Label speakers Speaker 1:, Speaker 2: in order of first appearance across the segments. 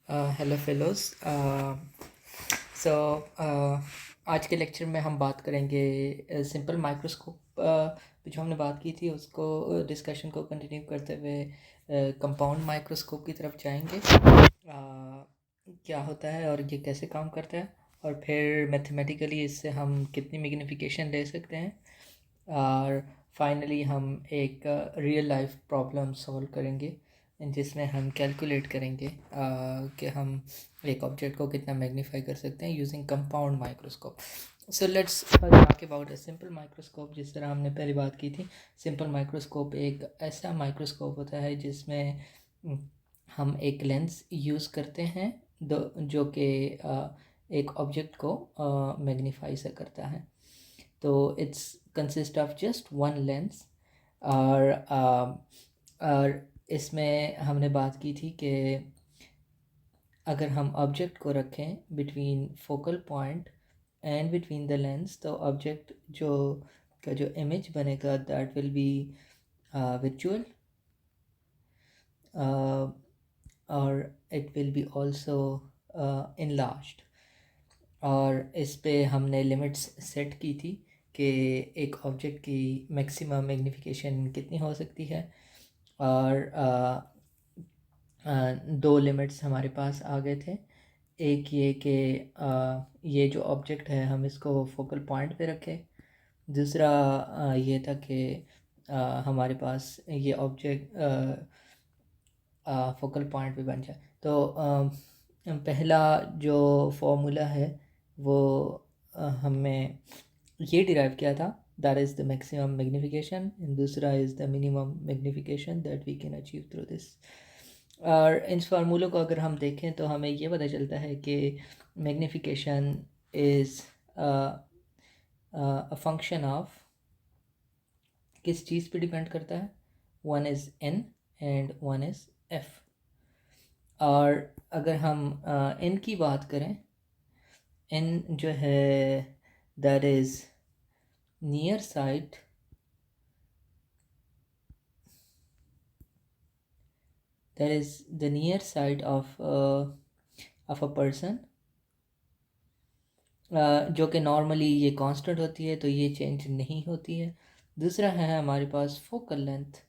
Speaker 1: Hello fellows. सो आज के lecture में हम बात करेंगे सिंपल माइक्रोस्कोप जो हमने बात की थी उसको डिस्कशन को कंटिन्यू करते हुए कंपाउंड माइक्रोस्कोप की तरफ जाएंगे। क्या होता है और ये कैसे काम करता है, और फिर मैथमेटिकली इससे हम कितनी मैग्नीफिकेशन ले सकते हैं, और फाइनली हम एक रियल लाइफ प्रॉब्लम सॉल्व करेंगे जिसमें हम कैलकुलेट करेंगे कि हम एक ऑब्जेक्ट को कितना मैग्नीफाई कर सकते हैं using compound microscope. So let's talk about a simple microscope. जिस तरह हमने पहले बात की थी, सिंपल माइक्रोस्कोप एक ऐसा माइक्रोस्कोप होता है जिसमें हम एक लेंस यूज़ करते हैं जो कि एक ऑब्जेक्ट को मैग्नीफाई से करता है। तो it's consist of just one lens. और इसमें हमने बात की थी कि अगर हम ऑब्जेक्ट को रखें between focal point and between the lens, तो ऑब्जेक्ट जो इमेज बनेगा दैट विल बी विजुअल, और it will be also enlarged। और इस पे हमने लिमिट्स सेट की थी कि एक ऑब्जेक्ट की मैक्सिमम मैग्नीफिकेशन कितनी हो सकती है, और दो लिमिट्स हमारे पास आ गए थे। एक ये कि ये जो ऑब्जेक्ट है हम इसको फोकल पॉइंट पे रखें। दूसरा ये था कि हमारे पास ये ऑब्जेक्ट फोकल पॉइंट पे बन जाए। तो पहला जो फॉर्मूला है वो हमें ये डिराइव किया था, that is the maximum magnification, and दूसरा is the minimum magnification that we can achieve through this. और इन फार्मूलों को अगर हम देखें तो हमें ये पता चलता है कि magnification is a function of किस चीज़ पे डिपेंड करता है। One is an and one is F. और अगर हम एन की बात करें, एन जो है that is near side, that is the near side of a person, जो कि नॉर्मली ये कांस्टेंट होती है तो ये चेंज नहीं होती है। दूसरा है हमारे पास focal length,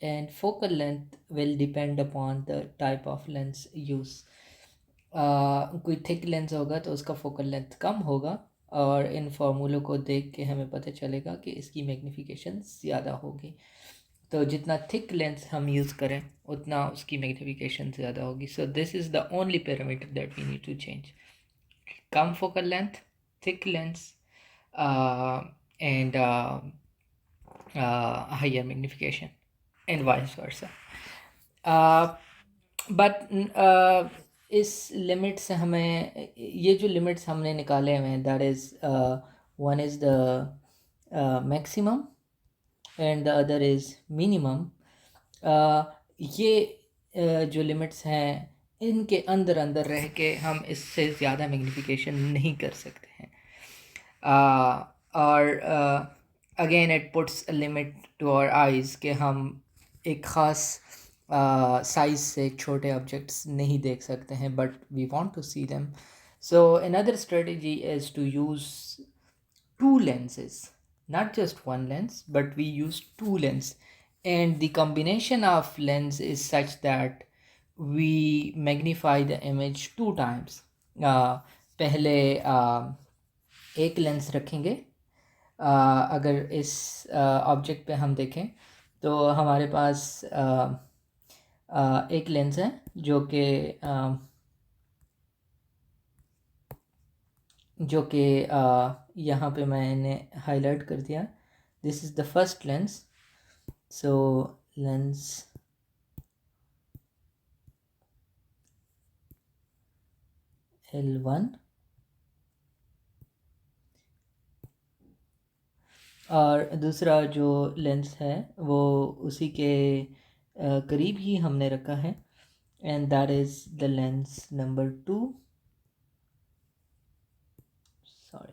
Speaker 1: and focal length will depend upon the type of lens use. कोई थिक लेंस होगा तो उसका फोकल लेंथ कम होगा, और इन फार्मूलों को देख के हमें पता चलेगा कि इसकी मैग्नीफिकेशन ज़्यादा होगी। तो जितना थिक लेंस हम यूज़ करें उतना उसकी मैग्नीफिकेशन ज़्यादा होगी। So this is the only parameter that we need to change: कम focal length, thick lens, and higher magnification, and vice versa. But इस लिमिट से हमें ये जो लिमिट्स हमने निकाले हुए हैं, that is one is the maximum and the other is minimum. ये जो लिमिट्स हैं इनके अंदर अंदर रह के हम इससे ज़्यादा मैग्नीफिकेशन नहीं कर सकते हैं। और again it puts a limit to our eyes कि हम एक ख़ास साइज़ से छोटे ऑब्जेक्ट्स नहीं देख सकते हैं, but we want to see them. So another strategy is to use two lenses, not just one lens, but we use two lenses, and the combination of lens is such that we magnify the image two times. पहले एक lens रखेंगे। अगर इस object पे हम देखें तो हमारे पास एक लेंस है जो कि यहाँ पे मैंने हाईलाइट कर दिया। This is the first lens. So lens L1, और दूसरा जो लेंस है वो उसी के करीब ही हमने रखा है, and that is the lens number 2। Sorry,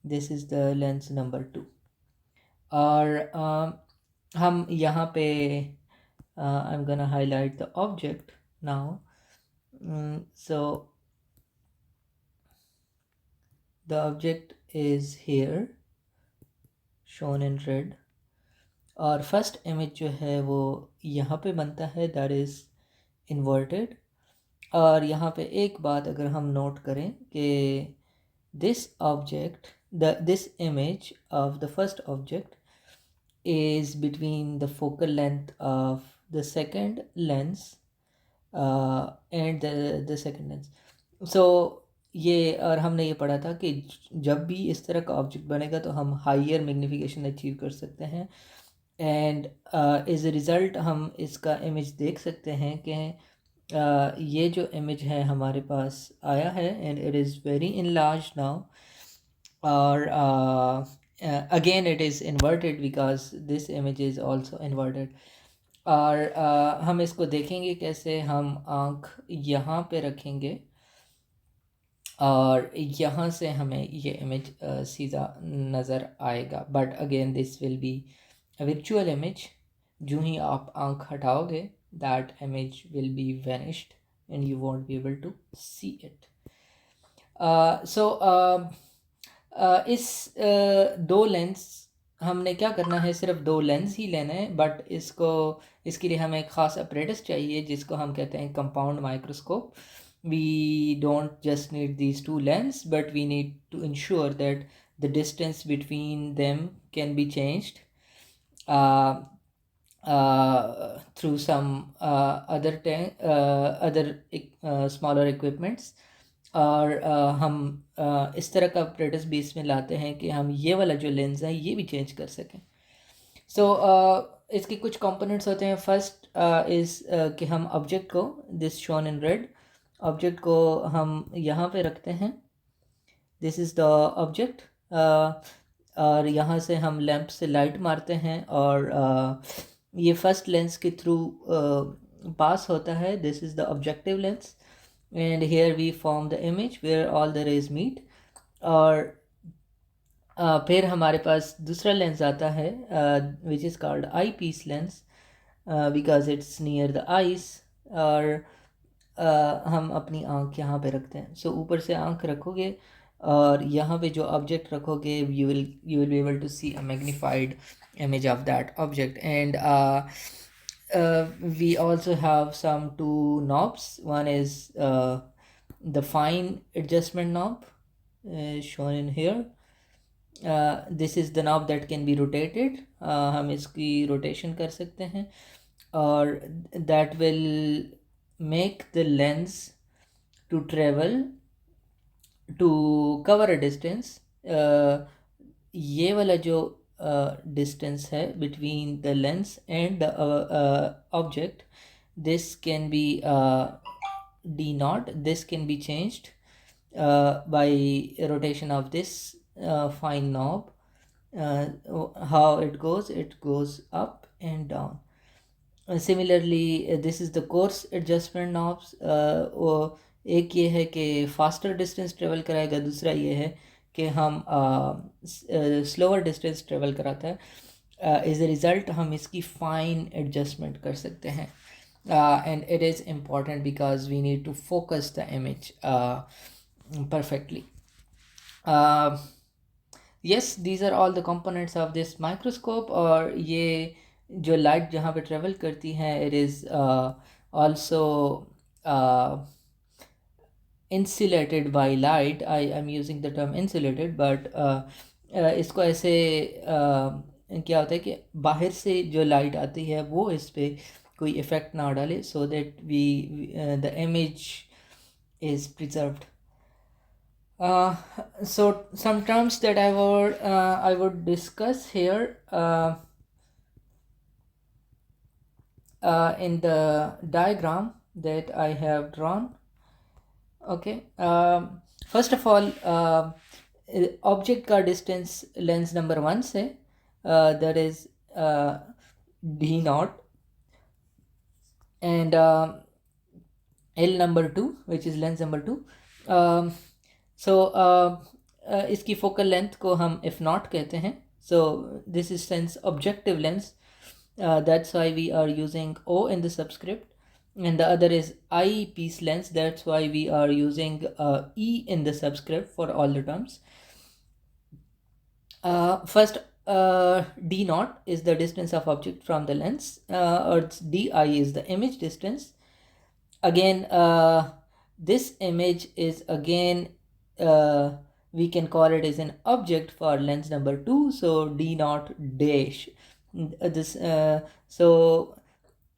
Speaker 1: this is the lens number 2। और हम यहाँ पे I am gonna highlight the object now. So the object is here shown in red, और फर्स्ट इमेज जो है वो यहाँ पे बनता है, दैट इज़ इन्वर्टेड। और यहाँ पे एक बात अगर हम नोट करें कि this object, this image of the first object is between the focal length of the second lens and the second lens. So ये, और हमने ये पढ़ा था कि जब भी इस तरह का ऑब्जेक्ट बनेगा तो हम हाइयर मैग्नीफिकेशन अचीव कर सकते हैं, एंड एज अ रिज़ल्ट हम इसका इमेज देख सकते हैं कि ये जो इमेज है हमारे पास आया है and it is very enlarge now, or again it is inverted because this image is also inverted। और हम इसको देखेंगे कैसे, हम आँख यहाँ पे रखेंगे और यहाँ से हमें ये इमेज सीधा नज़र आएगा, but again this will be a virtual image. जो ही आप आँख हटाओगे that image will be vanished and you won't be able to see it. इस दो लेंस, हमने क्या करना है, सिर्फ दो लेंस ही लेना है, बट इसके लिए हमें एक ख़ास अपरेटस चाहिए जिसको हम कहते हैं compound microscope. We don't just need these two lens, but we need to ensure that the distance between them can be changed through some other smaller equipments। और हम इस तरह का अपरेटस भी इसमें लाते हैं कि हम ये वाला जो लेंस है ये भी चेंज कर सकें। सो इसके कुछ कंपोनेंट्स होते हैं। फर्स्ट इज़ कि हम ऑब्जेक्ट को, this shown in red, object को हम यहाँ पे रखते हैं, दिस इज़ द ऑब्जेक्ट, और यहाँ से हम लैंप से लाइट मारते हैं और ये फर्स्ट लेंस के थ्रू पास होता है, this is the objective lens, and here we form the image where all the rays meet। और फिर हमारे पास दूसरा लेंस आता है which is called eye piece lens because it's near the eyes। और हम अपनी आँख यहाँ पे रखते हैं। सो ऊपर से आँख रखोगे और यहाँ पे जो ऑब्जेक्ट रखोगे you will be able to see a magnified image of that object। And we also have some two knobs. One is the fine adjustment knob shown in here। This is the knob that can be rotated। हम इसकी rotation कर सकते हैं और that will make the lens to travel to cover a distance। ये वाला जो distance है between the lens and the object, this can be d naught, this can be changed by rotation of this fine knob। how it goes up and down। Similarly this is the coarse adjustment knobs। एक ये है कि faster distance travel कराएगा, दूसरा ये है कि हम स्लोअर डिस्टेंस ट्रेवल कराता है। एज ए रिज़ल्ट हम इसकी फ़ाइन एडजस्टमेंट कर सकते हैं and it is important because we need to focus the image perfectly। yes, these are all the components of this microscope। और ये जो लाइट जहाँ पे ट्रेवल करती हैं, it is also insulated by light। I am using the term insulated, but इसको ऐसे क्या होता है कि बाहर से जो लाइट आती है वो इस पे कोई इफ़ेक्ट ना डाले, so that the image is preserved। so some terms that I would discuss here in the diagram that I have drawn। okay, first of all object का डिस्टेंस लेंस नंबर 1 से that is d naught, and L number 2 which is lens number 2। so इसकी focal length को हम f naught कहते हैं। so this is since objective lens, that's why we are using O in the subscript। and the other is eyepiece length. That's why we are using E in the subscript for all the terms. First, d naught is the distance of object from the lens, or di is the image distance. Again, this image is again, uh, we can call it as an object for lens number 2, so d naught dash. This so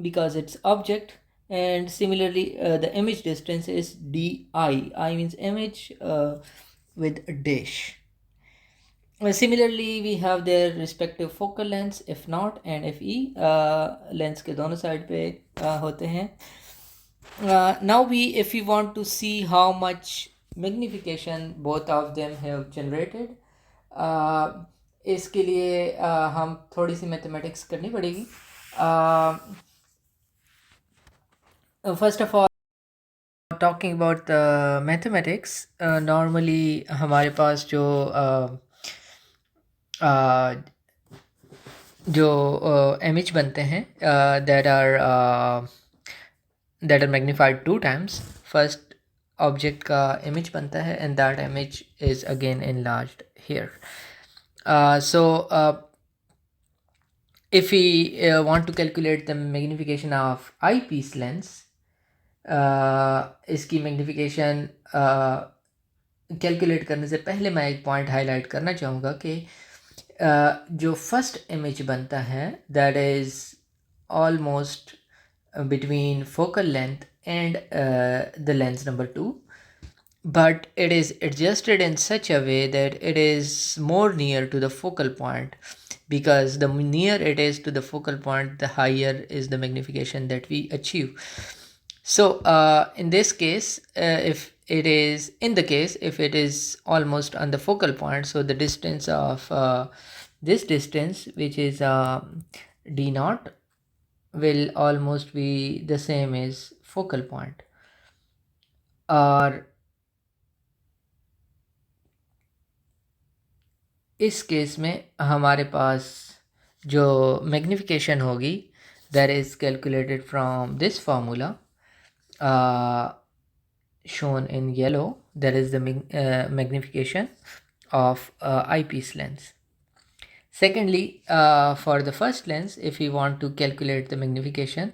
Speaker 1: because it's object, and similarly the image distance is di. I means image with a dash. Similarly, we have their respective focal lengths, if not and if e. Lens के दोनों side पे होते हैं. Now if we want to see how much magnification both of them have generated, इसके लिए हम थोड़ी सी mathematics करनी पड़ेगी. First of all, talking about the mathematics, normally हमारे पास जो image बनते हैं that are magnified 2 times. First object का image बनता है, and that image is again enlarged here. If we want to calculate the magnification of eyepiece lens, इसकी magnification calculate करने से पहले मैं एक पॉइंट हाईलाइट करना चाहूँगा कि जो फर्स्ट इमेज बनता है that is almost between focal length and the lens number 2, but it is adjusted in such a way that it is more near to the focal point, because the near it is to the focal point, the higher is the magnification that we achieve. So in this case, if it is almost on the focal point, so the distance of this distance, which is d naught, will almost be the same as focal point. और इस case में हमारे पास जो magnification होगी that is calculated from this formula shown in yellow. That is the magnification of eyepiece lens. Secondly, for the first lens, if we want to calculate the magnification,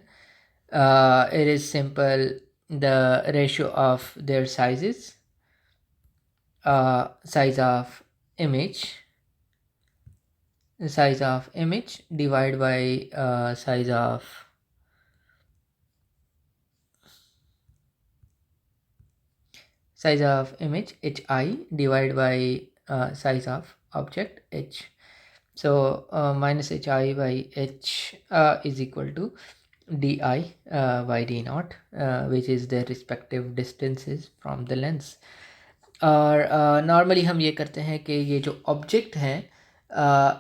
Speaker 1: it is simple. The ratio of their sizes, size of image divided by size of image hi divided by size of object h. So minus hi by h is equal to di by d naught, which is their respective distances from the lens. और normally हम ये करते हैं कि ये जो object है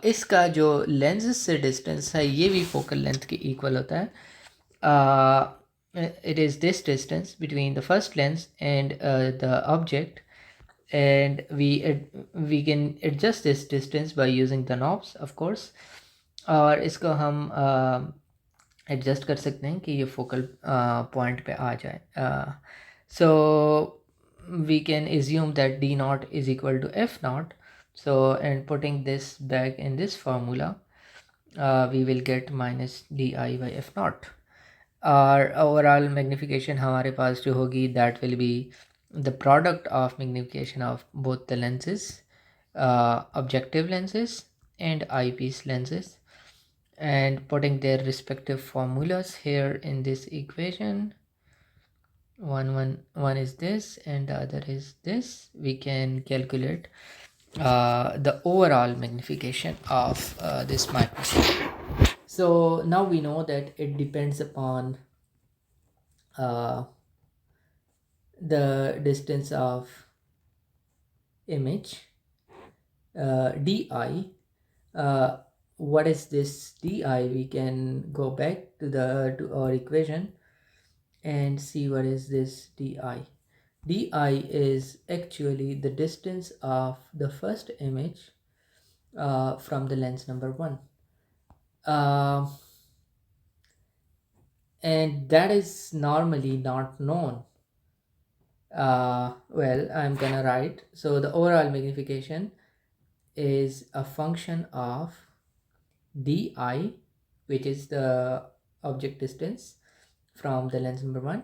Speaker 1: इसका जो लेंस से डिस्टेंस है ये भी फोकल लेंथ के इक्वल होता है. It is this distance between the first lens and the object, and we can adjust this distance by using the knobs, of course. और इसको हम एडजस्ट कर सकते हैं कि ये फोकल पॉइंट पे आ जाए. So we can assume that d naught is equal to f naught. So and putting this back in this formula, we will get minus di by f naught. Our overall magnification हमारे पास जो होगी that will be the product of magnification of both the lenses, objective lenses and eyepiece lenses, and putting their respective formulas here in this equation. One is this and the other is this. We can calculate the overall magnification of this microscope. So now we know that it depends upon the distance of image di. What is this di? We can go back to our equation and see what is this di. Di is actually the distance of the first image from the lens number 1. and that is normally not known. Well, I'm gonna write. So the overall magnification is a function of di, which is the object distance from the lens number one.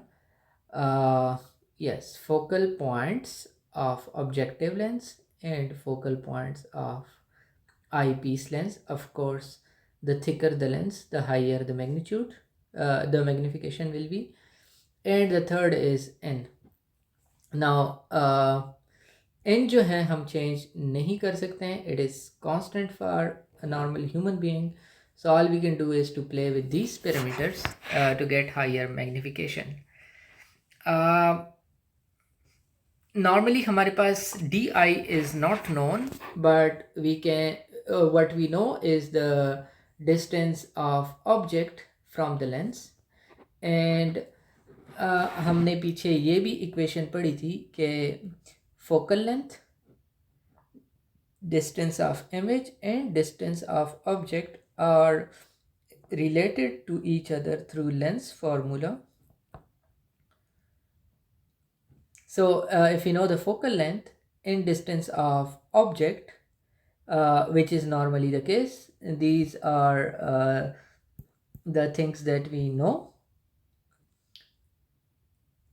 Speaker 1: Uh, yes, focal points of objective lens and focal points of eyepiece lens. Of course, the thicker the lens, the higher the magnitude, the magnification will be. And the third is n. Now, n जो है हम change नहीं कर सकते हैं. It is constant for a normal human being. So all we can do is to play with these parameters to get higher magnification. Normally हमारे पास di is not known, but we can what we know is the distance of object from the lens. And हमने पीछे ये भी equation पढ़ी थी कि focal length, distance of image and distance of object are related to each other through lens formula. So if you know the focal length and distance of object, which is normally the case, these are the things that we know.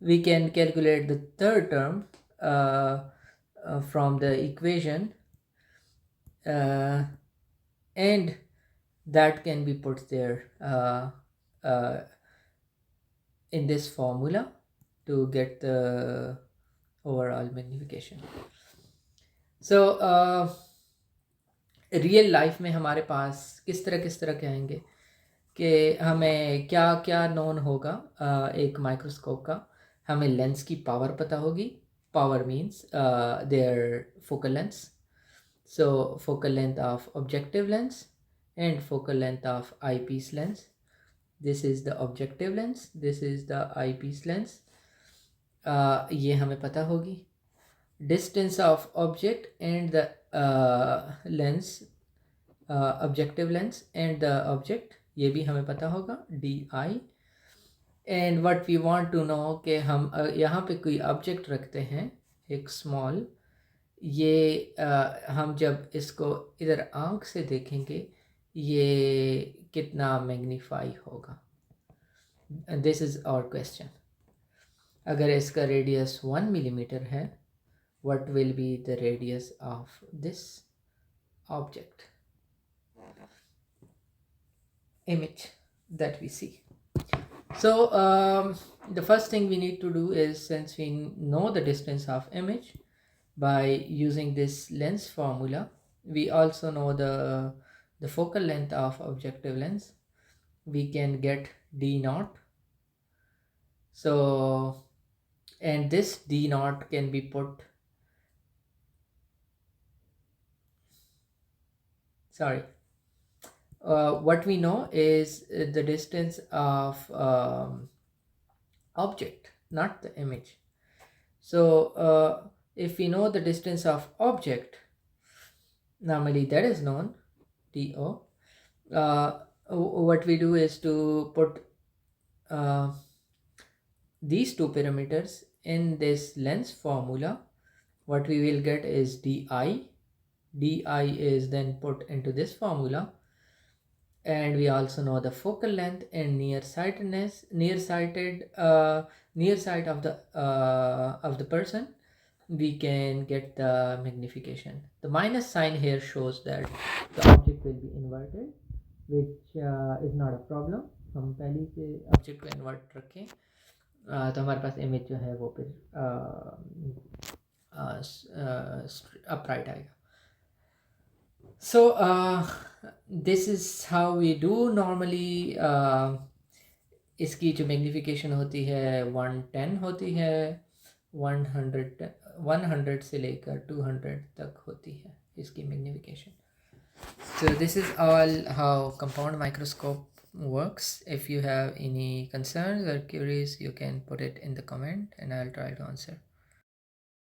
Speaker 1: We can calculate the third term from the equation, and that can be put there in this formula to get the overall magnification. So real life में हमारे पास किस तरह के आएंगे कि हमें क्या क्या नोन होगा एक माइक्रोस्कोप का. हमें लेंस की पावर पता होगी. Power means their focal length. So focal length of objective lens and focal length of eyepiece lens. This is the objective lens, this is the eyepiece lens. ये हमें पता होगी. Distance of object and the lens, objective lens and the object, ये भी हमें पता होगा, di. And what we want to know कि हम यहाँ पे कोई object रखते हैं एक small, ये हम जब इसको इधर आँख से देखेंगे ये कितना मैग्नीफाई होगा. This is our question. अगर इसका रेडियस 1 मिलीमीटर है, what will be the radius of this object image that we see. So the first thing we need to do is, since we know the distance of image by using this lens formula, we also know the focal length of objective lens. We can get d naught. So, and this d naught can be put, sorry, what we know is the distance of object, not the image. So if we know the distance of object, normally that is known, do. What we do is to put these two parameters in this lens formula. What we will get is di. Di is then put into this formula, and we also know the focal length and nearsightedness, near sight of the person. We can get the magnification. The minus sign here shows that the object will be inverted, which is not a problem. हम पहले से object को invert रखें तो हमारे पास image जो है वो फिर अपराइट आएगा. So this is how we do normally. इसकी जो मैग्नीफिकेशन होती है 110 होती है, 100 से लेकर 200 तक होती है इसकी magnification. So this is all how compound microscope works. If you have any concerns or queries, you can put it in the comment and I'll try to answer.